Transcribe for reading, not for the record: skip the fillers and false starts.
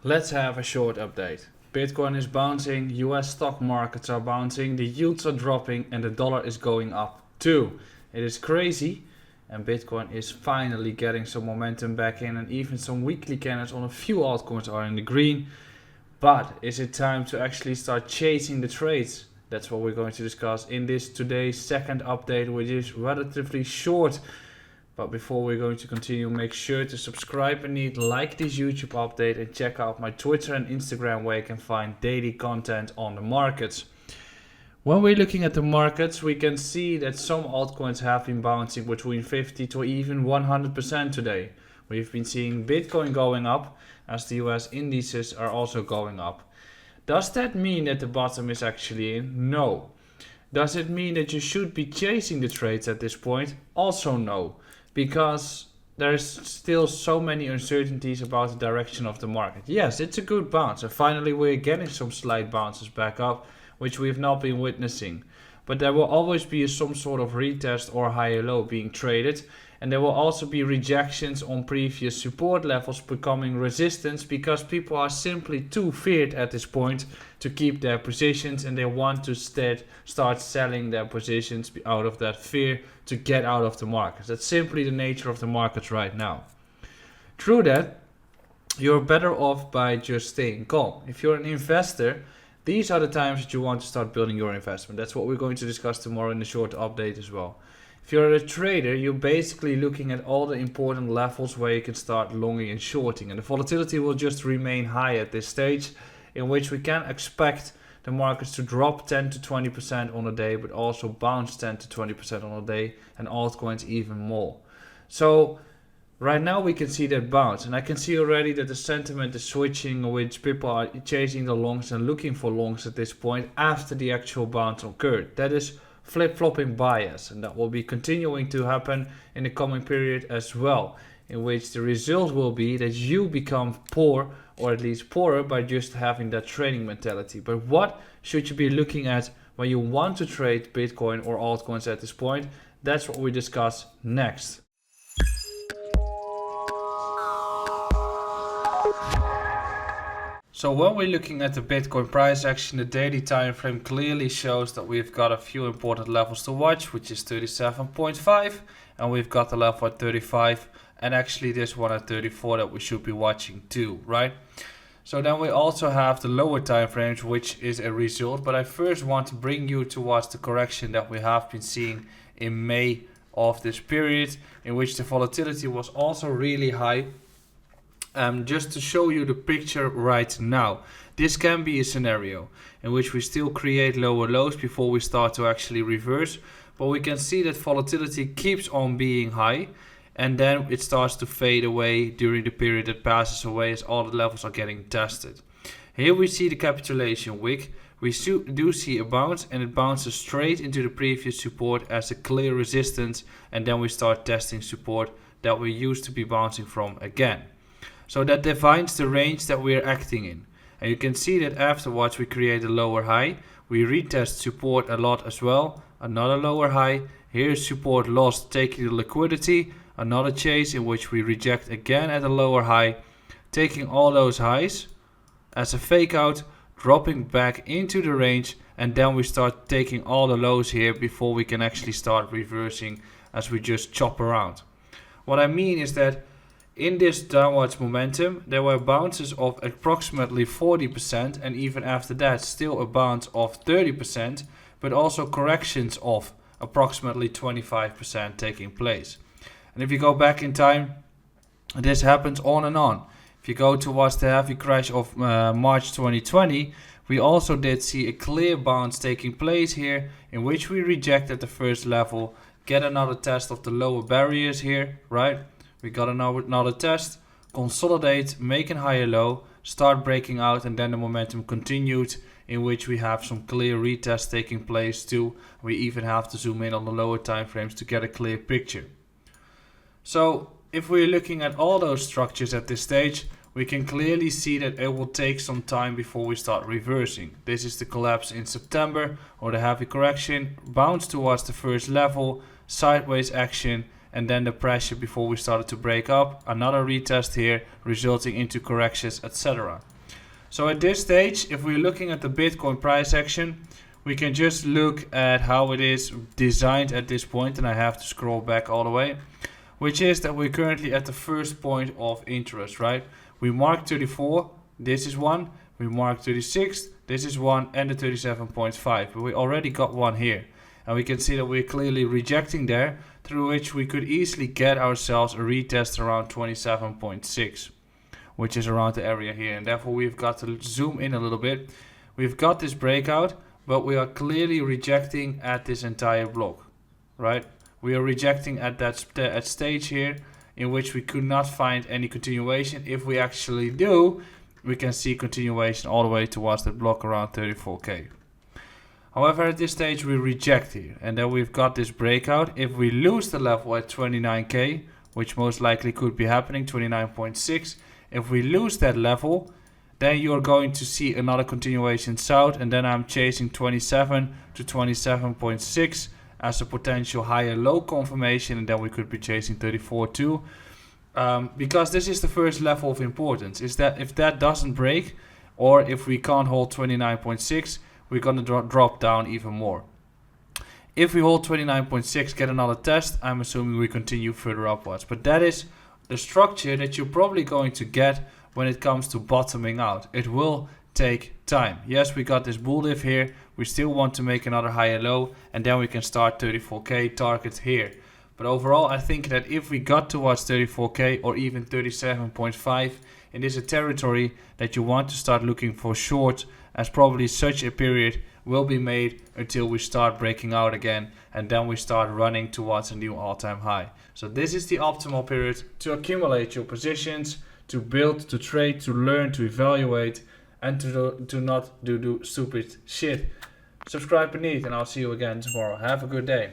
Let's have a short update. Bitcoin is bouncing, US stock markets are bouncing, the yields are dropping and the dollar is going up too. It is crazy and Bitcoin is finally getting some momentum back in, and even some weekly candles on a few altcoins are in the green. But is it time to actually start chasing the trades? That's what we're going to discuss in this today's second update, which is relatively short. But before we're going to continue, make sure to subscribe and like this YouTube update and check out my Twitter and Instagram where you can find daily content on the markets. When we're looking at the markets, we can see that some altcoins have been bouncing between 50 to even 100% today. We've been seeing Bitcoin going up as the US indices are also going up. Does that mean that the bottom is actually in? No. Does it mean that you should be chasing the trades at this point? Also no. Because there's still so many uncertainties about the direction of the market. Yes, it's a good bounce, and finally we're getting some slight bounces back up, which we've not been witnessing. But there will always be some sort of retest or higher low being traded, and there will also be rejections on previous support levels becoming resistance, because people are simply too feared at this point to keep their positions, and they want to start selling their positions out of that fear to get out of the markets. That's simply the nature of the markets right now. Through that, you're better off by just staying calm. If you're an investor, these are the times that you want to start building your investment. That's what we're going to discuss tomorrow in the short update as well. If you're a trader, you're basically looking at all the important levels where you can start longing and shorting. And the volatility will just remain high at this stage, in which we can expect the markets to drop 10 to 20% on a day, but also bounce 10 to 20% on a day, and altcoins even more. So right now we can see that bounce, and I can see already that the sentiment is switching, which people are chasing the longs and looking for longs at this point after the actual bounce occurred. That is flip-flopping bias, and that will be continuing to happen in the coming period as well, in which the result will be that you become poor, or at least poorer, by just having that trading mentality. But what should you be looking at when you want to trade Bitcoin or altcoins at this point? That's what we discuss next. So when we're looking at the Bitcoin price action, the daily time frame clearly shows that we've got a few important levels to watch, which is 37.5, and we've got the level at 35, and actually this one at 34 that we should be watching too, right? So then we also have the lower time frames, which is a result, but I first want to bring you towards the correction that we have been seeing in May of this period, in which the volatility was also really high. Just to show you the picture right now, this can be a scenario in which we still create lower lows before we start to actually reverse, but we can see that volatility keeps on being high, and then it starts to fade away during the period that passes away as all the levels are getting tested. Here we see the capitulation wick. We do see a bounce, and it bounces straight into the previous support as a clear resistance, and then we start testing support that we used to be bouncing from again. So that defines the range that we're acting in. And you can see that afterwards we create a lower high. We retest support a lot as well. Another lower high. Here's support lost, taking the liquidity. Another chase in which we reject again at a lower high. Taking all those highs as a fake out, dropping back into the range. And then we start taking all the lows here before we can actually start reversing as we just chop around. What I mean is that in this downwards momentum, there were bounces of approximately 40%, and even after that still a bounce of 30%, but also corrections of approximately 25% taking place. And if you go back in time, this happens on and on. If you go towards the heavy crash of March 2020, we also did see a clear bounce taking place here, in which we rejected the first level, get another test of the lower barriers here, right? We got another test, consolidate, make a higher low, start breaking out, and then the momentum continued, in which we have some clear retests taking place too. We even have to zoom in on the lower time frames to get a clear picture. So if we're looking at all those structures at this stage, we can clearly see that it will take some time before we start reversing. This is the collapse in September, or the heavy correction, bounce towards the first level, sideways action, and then the pressure before we started to break up, another retest here resulting into corrections, etc. So at this stage, if we're looking at the Bitcoin price action, we can just look at how it is designed at this point, and I have to scroll back all the way, which is that we're currently at the first point of interest, right? We marked 34, this is one, we marked 36, this is one, and the 37.5, but we already got one here. And we can see that we're clearly rejecting there, through which we could easily get ourselves a retest around 27.6, which is around the area here. And therefore we've got to zoom in a little bit. We've got this breakout, but we are clearly rejecting at this entire block, right? We are rejecting at that stage here, in which we could not find any continuation. If we actually do, we can see continuation all the way towards that block around 34k. However, at this stage we reject here, and then we've got this breakout. If we lose the level at 29k, which most likely could be happening, 29.6, if we lose that level, then you're going to see another continuation south, and then I'm chasing 27 to 27.6 as a potential higher low confirmation, and then we could be chasing 34 too. Because this is the first level of importance, is that if that doesn't break, or if we can't hold 29.6, we're going to drop down even more. If we hold 29.6, get another test, I'm assuming we continue further upwards. But that is the structure that you're probably going to get when it comes to bottoming out. It will take time. Yes, we got this bull diff here. We still want to make another higher low, and then we can start 34k target here. But overall, I think that if we got towards 34k or even 37.5, it is a territory that you want to start looking for short, as probably such a period will be made until we start breaking out again, and then we start running towards a new all-time high. So this is the optimal period to accumulate your positions, to build, to trade, to learn, to evaluate, and to not do stupid shit. Subscribe beneath, and I'll see you again tomorrow. Have a good day.